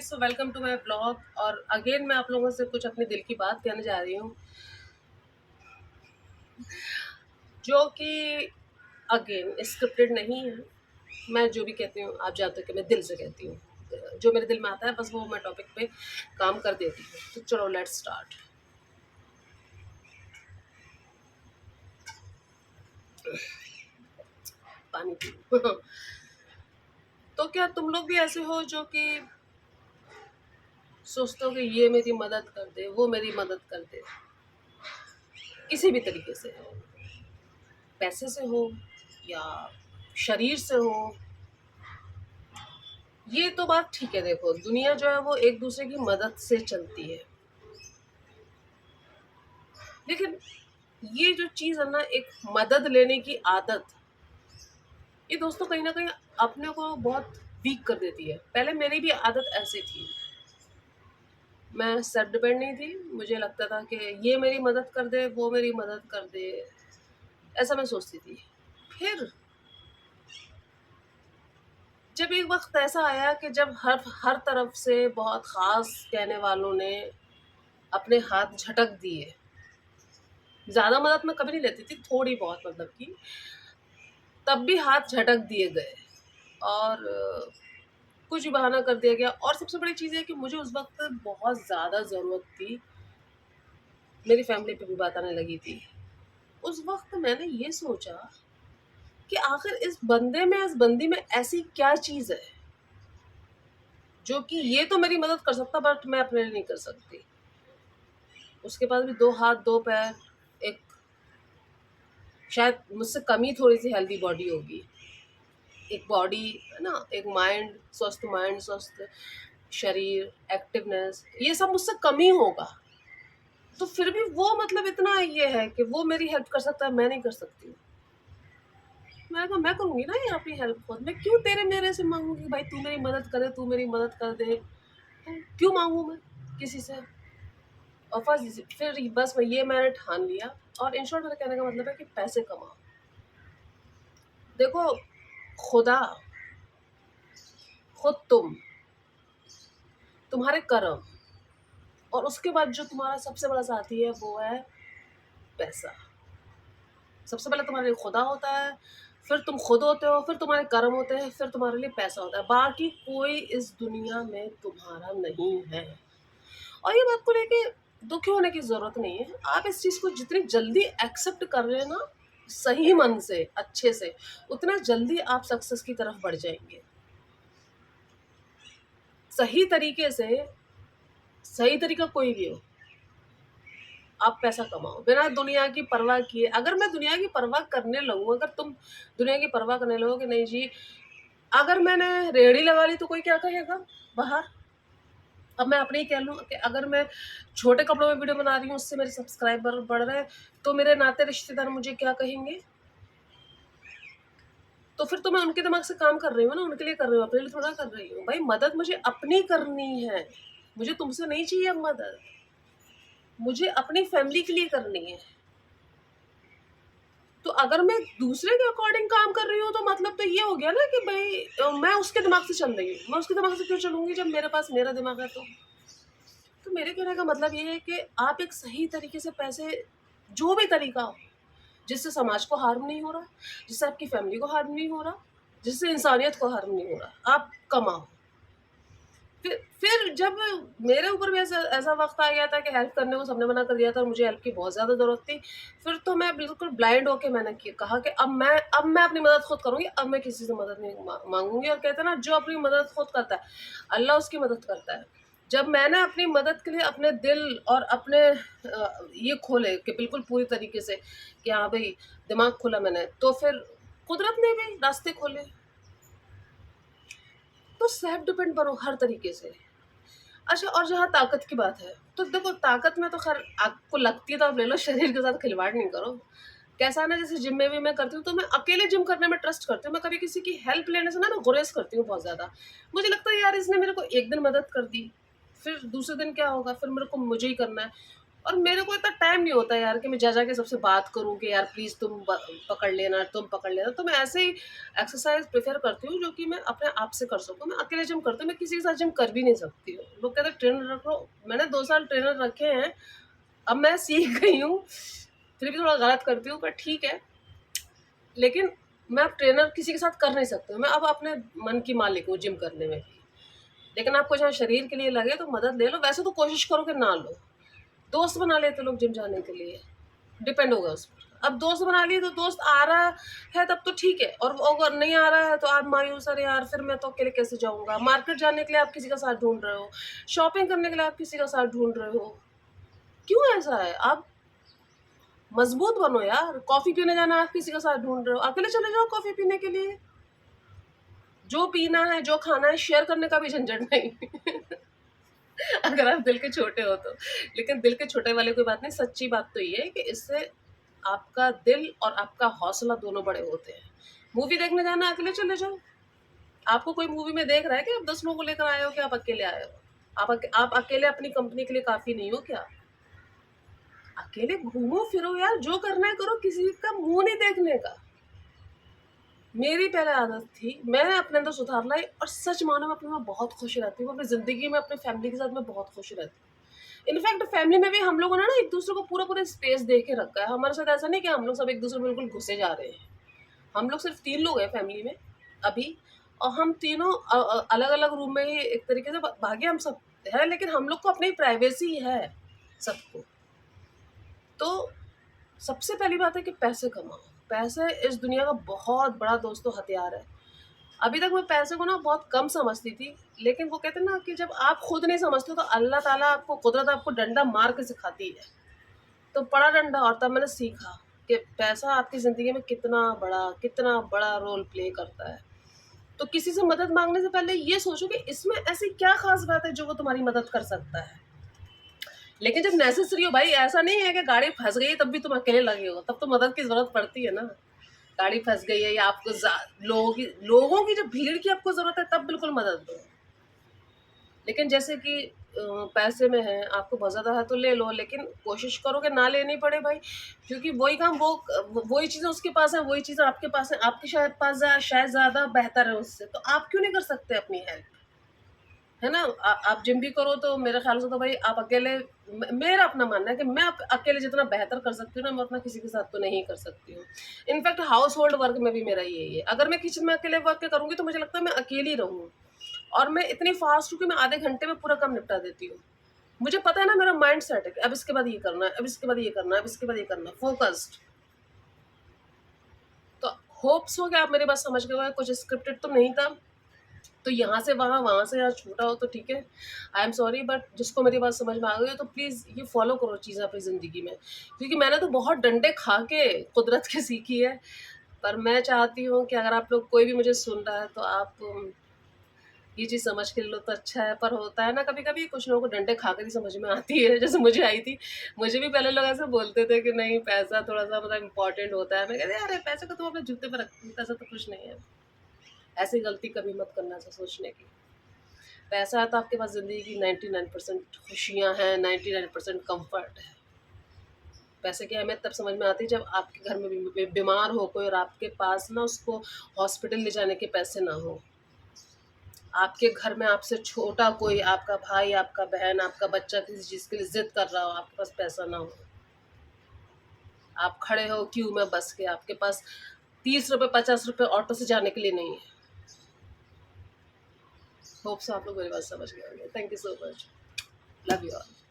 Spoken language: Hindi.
So welcome to my blog. और अगेन मैं आप लोगों से कुछ अपने दिल की बात कहने जा रही हूँ, जो कि अगेन स्क्रिप्टेड नहीं है। मैं जो भी कहती हूँ आप जानते हो कि मैं दिल से कहती हूँ, जो मेरे दिल में आता है बस वो मैं टॉपिक पे काम कर देती हूँ। तो चलो लेट्स स्टार्ट। पानी पी तो क्या तुम लोग भी ऐसे हो जो कि सोचते हो कि ये मेरी मदद कर दे, वो मेरी मदद कर दे, किसी भी तरीके से, पैसे से हो या शरीर से हो। ये तो बात ठीक है। देखो, दुनिया जो है वो एक दूसरे की मदद से चलती है, लेकिन ये जो चीज़ है ना, एक मदद लेने की आदत, ये दोस्तों कहीं ना कहीं अपने को बहुत वीक कर देती है। पहले मेरी भी आदत ऐसी थी, मैं सेल्फ डिपेंड नहीं थी। मुझे लगता था कि ये मेरी मदद कर दे, वो मेरी मदद कर दे, ऐसा मैं सोचती थी। फिर जब एक वक्त ऐसा आया कि जब हर हर तरफ से बहुत ख़ास कहने वालों ने अपने हाथ झटक दिए। ज़्यादा मदद मैं कभी नहीं लेती थी, थोड़ी बहुत मतलब की, तब भी हाथ झटक दिए गए और कुछ भी बहाना कर दिया गया। और सबसे बड़ी चीज़ है कि मुझे उस वक्त बहुत ज़्यादा ज़रूरत थी, मेरी फैमिली पे भी बात आने लगी थी। उस वक्त मैंने ये सोचा कि आखिर इस बंदे में, इस बंदी में ऐसी क्या चीज़ है जो कि ये तो मेरी मदद कर सकता बट मैं अपने लिए नहीं कर सकती। उसके पास भी दो हाथ दो पैर, एक शायद मुझसे कम ही थोड़ी सी हेल्दी बॉडी होगी, एक बॉडी है ना, एक माइंड, स्वस्थ शरीर, एक्टिवनेस, ये सब मुझसे कम ही होगा। तो फिर भी वो मतलब इतना ये है कि वो मेरी हेल्प कर सकता है, मैं नहीं कर सकती। मैंने कहा मैं करूँगी ना यार अपनी हेल्प खुद, मैं क्यों तेरे मेरे से मांगूंगी भाई तू मेरी मदद करे, तू मेरी मदद कर दे। क्यों मांगू मैं किसी से? और फिर बस मैं ये मैंने ठान लिया। और इन शॉर्ट मेरे कहने का मतलब है कि पैसे कमाओ। देखो, खुदा, खुद तुम्हारे कर्म, और उसके बाद जो तुम्हारा सबसे बड़ा साथी है वो है पैसा। सबसे पहले तुम्हारे लिए खुदा होता है, फिर तुम खुद होते हो, फिर तुम्हारे कर्म होते हैं, फिर तुम्हारे लिए पैसा होता है। बाकी कोई इस दुनिया में तुम्हारा नहीं है। और ये बात को लेके दुखी होने की जरूरत नहीं है। आप इस चीज को जितनी जल्दी एक्सेप्ट कर रहे हैं ना, सही मन से, अच्छे से, उतना जल्दी आप सक्सेस की तरफ बढ़ जाएंगे। सही तरीके से, सही तरीका कोई भी हो, आप पैसा कमाओ बिना दुनिया की परवाह किए। अगर मैं दुनिया की परवाह करने लगूँ, अगर तुम दुनिया की परवाह करने लगो कि नहीं जी, अगर मैंने रेहड़ी लगा ली तो कोई क्या कहेगा बाहर। अब मैं अपने ही कह लूँ कि अगर मैं छोटे कपड़ों में वीडियो बना रही हूँ, उससे मेरे सब्सक्राइबर बढ़ रहे हैं, तो मेरे नाते रिश्तेदार मुझे क्या कहेंगे? तो फिर तो मैं उनके दिमाग से काम कर रही हूँ ना, उनके लिए कर रही हूँ, अपने लिए थोड़ा कर रही हूँ। भाई मदद मुझे अपनी करनी है, मुझे तुमसे नहीं चाहिए मदद, मुझे अपनी फैमिली के लिए करनी है। तो अगर मैं दूसरे के अकॉर्डिंग काम कर रही हूँ तो मतलब तो ये हो गया ना कि भाई मैं उसके दिमाग से चल रही हूँ। मैं उसके दिमाग से क्यों चलूंगी जब मेरे पास मेरा दिमाग है? तो मेरे कहने का मतलब ये है कि आप एक सही तरीके से पैसे, जो भी तरीका हो जिससे समाज को हार्म नहीं हो रहा, जिससे आपकी फैमिली को हार्म नहीं हो रहा, जिससे इंसानियत को हार्म नहीं हो रहा, आप कमाओ। फिर जब मेरे ऊपर भी ऐसा ऐसा वक्त आ गया था कि हेल्प करने को सबने मना कर दिया था और मुझे हेल्प की बहुत ज़्यादा ज़रूरत थी, फिर तो मैं बिल्कुल ब्लाइंड होके मैंने कहा कि अब मैं अपनी मदद खुद करूँगी, अब मैं किसी से मदद नहीं मांगूंगी। और कहते हैं ना, जो अपनी मदद खुद करता है अल्लाह उसकी मदद करता है। जब मैंने अपनी मदद के लिए अपने दिल और अपने ये खोले कि बिल्कुल पूरी तरीके से कि हाँ भाई दिमाग खोला मैंने, तो फिर कुदरत ने भी रास्ते खोले। तो सेल्फ डिपेंड बनो हर तरीके से। अच्छा, और जहाँ ताकत की बात है, तो देखो ताकत में तो खैर आपको लगती है तो आप ले लो, शरीर के साथ खिलवाड़ नहीं करो। कैसा है ना, जैसे जिम में भी मैं करती हूँ तो मैं अकेले जिम करने में ट्रस्ट करती हूँ। मैं कभी किसी की हेल्प लेने से ना मैं गुरेज करती हूँ बहुत ज़्यादा। मुझे लगता है यार इसने मेरे को एक दिन मदद कर दी, फिर दूसरे दिन क्या होगा, फिर मेरे को मुझे ही करना है। और मेरे को इतना टाइम नहीं होता यार कि मैं जा के सबसे बात करूं कि यार प्लीज़ तुम पकड़ लेना, तुम पकड़ लेना। तो मैं ऐसे ही एक्सरसाइज प्रेफर करती हूँ जो कि मैं अपने आप से कर सकूँ। मैं अकेले जिम करती हूँ, मैं किसी के साथ जिम कर भी नहीं सकती हूँ। लोग कहते हैं ट्रेनर रख लो, मैंने 2 साल ट्रेनर रखे हैं, अब मैं सीख गई हूँ, फिर भी थोड़ा गलत करती हूँ, पर ठीक है। लेकिन मैं अब ट्रेनर किसी के साथ कर नहीं सकती हूँ, मैं अब अपने मन की मालिक हूँ जिम करने में भी। लेकिन आपको जहाँ शरीर के लिए लगे तो मदद ले लो, वैसे तो कोशिश करो कि ना लो। दोस्त बना लेते लोग जिम जाने के लिए, डिपेंड होगा उस पर। अब दोस्त बना लिए तो दोस्त आ रहा है तब तो ठीक है, और अगर नहीं आ रहा है तो आप मायूस, अरे यार फिर मैं तो अकेले कैसे जाऊंगा। मार्केट जाने के लिए आप किसी का साथ ढूंढ रहे हो, शॉपिंग करने के लिए आप किसी का साथ ढूंढ रहे हो, क्यों ऐसा है? आप मजबूत बनो यार। कॉफी पीने जाना आप किसी का साथ ढूंढ रहे हो, अकेले चले जाओ कॉफी पीने के लिए। जो पीना है, जो खाना है, शेयर करने का भी झंझट नहीं। अगर आप दिल के छोटे हो तो। लेकिन दिल के छोटे वाले कोई बात नहीं, सच्ची बात तो ये है कि इससे आपका दिल और आपका हौसला दोनों बड़े होते हैं। मूवी देखने जाना अकेले चले जाओ। आपको कोई मूवी में देख रहा है कि आप 10 लोगों को लेकर आए हो कि आप अकेले आए हो? आप अकेले अपनी कंपनी के लिए काफ़ी नहीं हो क्या? अकेले घूमो फिरो यार, जो करना है करो, किसी का मुँह नहीं देखने का। मेरी पहले आदत थी, मैंने अपने अंदर सुधार लाई और सच मानो मैं अपने में बहुत खुश रहती हूँ। अपनी ज़िंदगी में अपनी फैमिली के साथ मैं बहुत खुश रहती हूँ। इनफैक्ट फैमिली में भी हम लोगों ने ना एक-दूसरे को पूरा-पूरा स्पेस दे के रखा है। हमारे साथ ऐसा नहीं कि हम लोग सब एक-दूसरे में बिल्कुल घुसे जा रहे हैं। हम लोग सिर्फ़ 3 लोग हैं फैमिली में अभी, और हम तीनों अलग-अलग रूम में ही एक तरीके से भागे हम सब हैं, लेकिन हम लोग को अपनी प्राइवेसी है सबको। तो सबसे पहली बात है कि पैसे कमाओ। पैसे इस दुनिया का बहुत बड़ा दोस्तों हथियार है। अभी तक मैं पैसे को ना बहुत कम समझती थी, लेकिन वो कहते हैं ना कि जब आप खुद नहीं समझते हो तो अल्लाह ताला आपको, कुदरत आपको डंडा मार के सिखाती है। तो पड़ा डंडा, और तब मैंने सीखा कि पैसा आपकी ज़िंदगी में कितना बड़ा रोल प्ले करता है। तो किसी से मदद माँगने से पहले ये सोचो कि इसमें ऐसी क्या ख़ास बात है जो वो तुम्हारी मदद कर सकता है। लेकिन जब नेसेसरी हो भाई, ऐसा नहीं है कि गाड़ी फँस गई है तब भी तुम अकेले लगे हो, तब तो मदद की ज़रूरत पड़ती है ना। गाड़ी फँस गई है या आपको लोगों की जब भीड़ की आपको ज़रूरत है तब बिल्कुल मदद दो। लेकिन जैसे कि पैसे में है, आपको बहुत ज़्यादा है तो ले लो, लेकिन कोशिश करो कि ना लेनी पड़े भाई, क्योंकि वही काम वही चीज़ें उसके पास है, वही चीज़ें आपके पास है, आपके शायद ज़्यादा बेहतर है उससे, तो आप क्यों नहीं कर सकते अपनी हेल्प? है ना? आप जिम भी करो तो मेरे ख़्याल से तो भाई आप अकेले, मेरा अपना मानना है कि मैं अकेले जितना बेहतर कर सकती हूँ ना, मैं उतना किसी के साथ तो नहीं कर सकती हूँ। इनफैक्ट हाउस होल्ड वर्क में भी मेरा यही है। अगर मैं किचन में अकेले वर्क करूँगी तो मुझे लगता है मैं अकेली रहूँ, और मैं इतनी फ़ास्ट हूँ कि मैं आधे घंटे में पूरा काम निपटा देती हूँ। मुझे पता है ना, मेरा माइंड सेट है कि अब इसके बाद ये करना है, अब इसके बाद ये करना है, अब इसके बाद ये करना है, फ़ोकस्ड। तो होप्स हो कि आप मेरी बात समझ गए होंगे, कुछ स्क्रिप्टेड तो नहीं था। तो यहाँ से वहाँ, वहाँ से यहाँ छूटा हो तो ठीक है, आई एम सॉरी, बट जिसको मेरी बात समझ में आ गई हो तो प्लीज़ ये फ़ॉलो करो चीज़ें अपनी ज़िंदगी में। क्योंकि मैंने तो बहुत डंडे खा के कुदरत के सीखी है, पर मैं चाहती हूँ कि अगर आप लोग कोई भी मुझे सुन रहा है तो आप ये चीज़ समझ के लो तो अच्छा है। पर होता है ना कभी-कभी कुछ लोगों को डंडे खाकर ही समझ में आती है, जैसे मुझे आई थी। मुझे भी पहले लोग ऐसे बोलते थे कि नहीं पैसा थोड़ा-सा मतलब इम्पोर्टेंट होता है। मैं कहती अरे पैसे को तुम अपने जूते पे रखती हो, पैसा तो कुछ नहीं है। ऐसी गलती कभी मत करना ऐसा सोचने की। पैसा है तो आपके पास ज़िंदगी की 99% खुशियाँ हैं, 99% कम्फ़र्ट है। पैसे की अहमियत तब समझ में आती है जब आपके घर में बीमार हो कोई और आपके पास ना उसको हॉस्पिटल ले जाने के पैसे ना हो। आपके घर में आपसे छोटा कोई, आपका भाई, आपका बहन, आपका बच्चा किसी चीज़ के लिए ज़िद कर रहा हो, आपके पास पैसा ना हो। आप खड़े हो क्यू में बस के, आपके पास ₹30 ₹50 ऑटो से जाने के लिए नहीं है। होप सो आप लोग मेरी बात समझ गए होंगे। Thank you so much. Love you all.